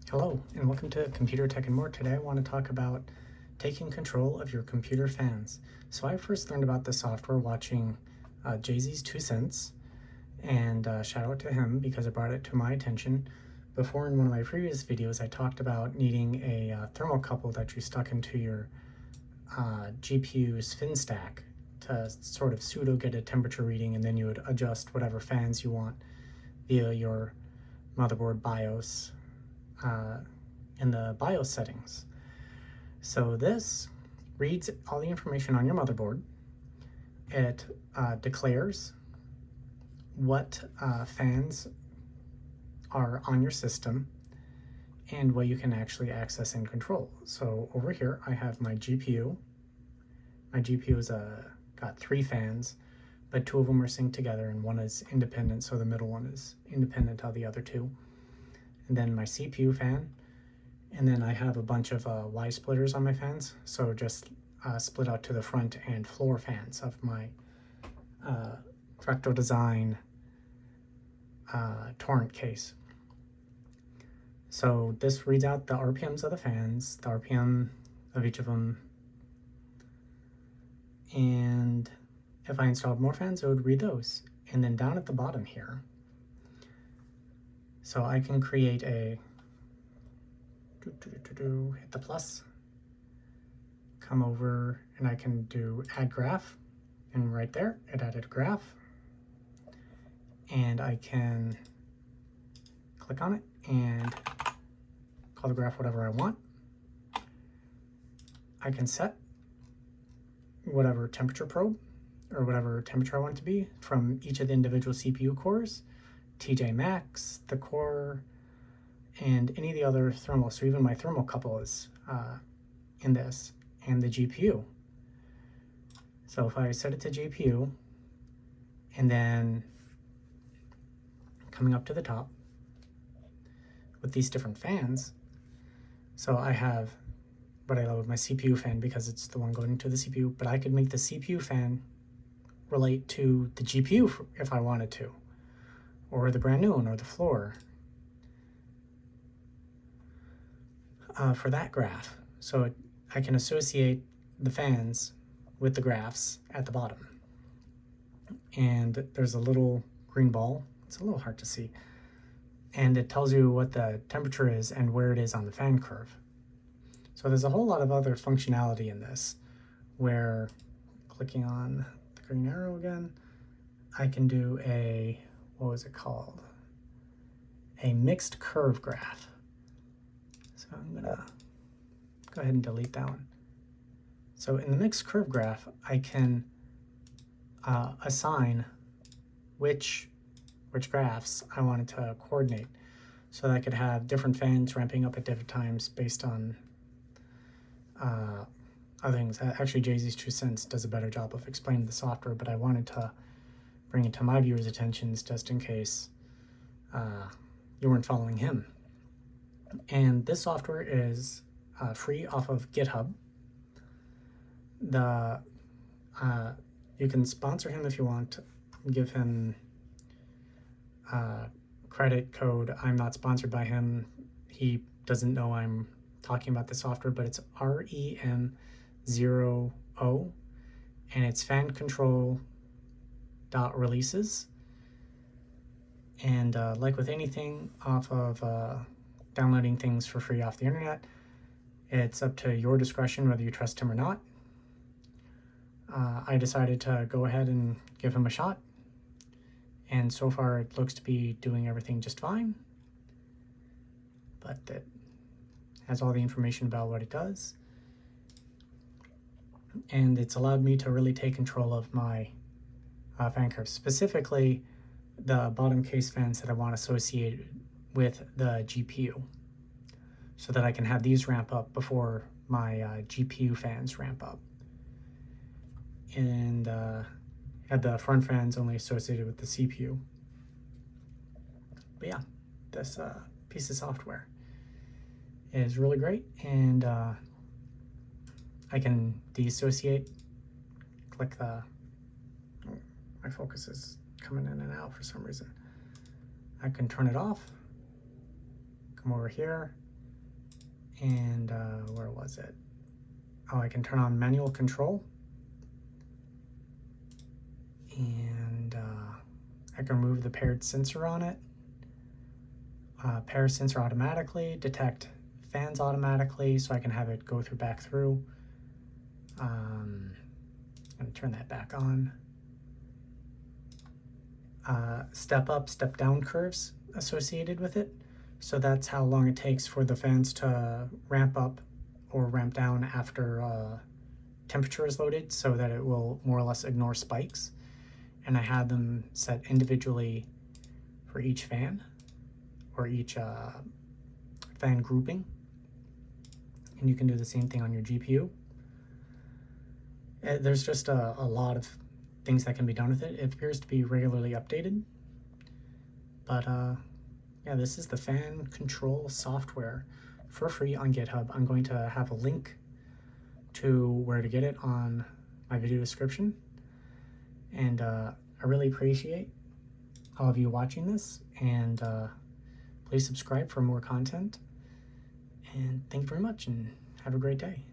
Hello, and welcome to Computer Tech and More. Today I want to talk about taking control of your computer fans. So I first learned about this software watching Jay-Z's 2 Cents, and shout out to him because it brought it to my attention. Before, in one of my previous videos, I talked about needing a thermocouple that you stuck into your GPU's fin stack to sort of pseudo get a temperature reading, and then you would adjust whatever fans you want via your motherboard BIOS in the BIOS settings. So this reads all the information on your motherboard. It declares what fans are on your system and what you can actually access and control. So over here I have my GPU. My GPU has got 3 fans, but 2 of them are synced together and 1 is independent, so the middle one is independent of the other 2. And then my CPU fan, and then I have a bunch of Y splitters on my fans, so just split out to the front and floor fans of my Fractal Design torrent case. So this reads out the RPMs of the fans, the RPM of each of them, and if I installed more fans, it would read those. And then down at the bottom here, so I can create a, hit the plus, come over, and I can do add graph, and right there, it added a graph. And I can click on it and call the graph whatever I want. I can set whatever temperature probe, or whatever temperature I want it to be from each of the individual CPU cores, TJ Max, the core, and any of the other thermal. So even my thermocouple is in this, and the GPU. So if I set it to GPU, and then coming up to the top with these different fans, so I have what I love with my CPU fan because it's the one going into the CPU, but I could make the CPU fan relate to the GPU if I wanted to, or the brand new one, or the floor, for that graph. So I can associate the fans with the graphs at the bottom. And there's a little green ball. It's a little hard to see. And it tells you what the temperature is and where it is on the fan curve. So there's a whole lot of other functionality in this, where clicking on the green arrow again, I can do a, what was it called? A mixed curve graph. So I'm gonna go ahead and delete that one. So in the mixed curve graph, I can assign which graphs I wanted to coordinate. So that I could have different fans ramping up at different times based on other things. Actually, Jay-Z's 2 Cents does a better job of explaining the software, but I wanted to bring it to my viewers' attentions just in case you weren't following him. And this software is free off of GitHub. You can sponsor him if you want. Give him credit code. I'm not sponsored by him. He doesn't know I'm talking about the software, but it's REM0O, and it's FanController.releases. And like with anything off of downloading things for free off the internet, it's up to your discretion whether you trust him or not. I decided to go ahead and give him a shot, and so far it looks to be doing everything just fine, but it has all the information about what it does, and it's allowed me to really take control of my fan curve, specifically the bottom case fans that I want associated with the GPU, so that I can have these ramp up before my GPU fans ramp up. And have the front fans only associated with the CPU. But yeah, this piece of software is really great, and I can deassociate, click the, my focus is coming in and out for some reason. I can turn it off, come over here, And where was it? Oh, I can turn on manual control, and I can remove the paired sensor on it. Pair sensor automatically, detect fans automatically, so I can have it go back through. I'm going to turn that back on. Step up, step down curves associated with it. So that's how long it takes for the fans to ramp up or ramp down after temperature is loaded, so that it will more or less ignore spikes. And I had them set individually for each fan or each fan grouping. And you can do the same thing on your GPU. There's just a lot of things that can be done with it. It appears to be regularly updated. But yeah, this is the FanController software for free on GitHub. I'm going to have a link to where to get it on my video description. And I really appreciate all of you watching this, and please subscribe for more content. And thank you very much, and have a great day.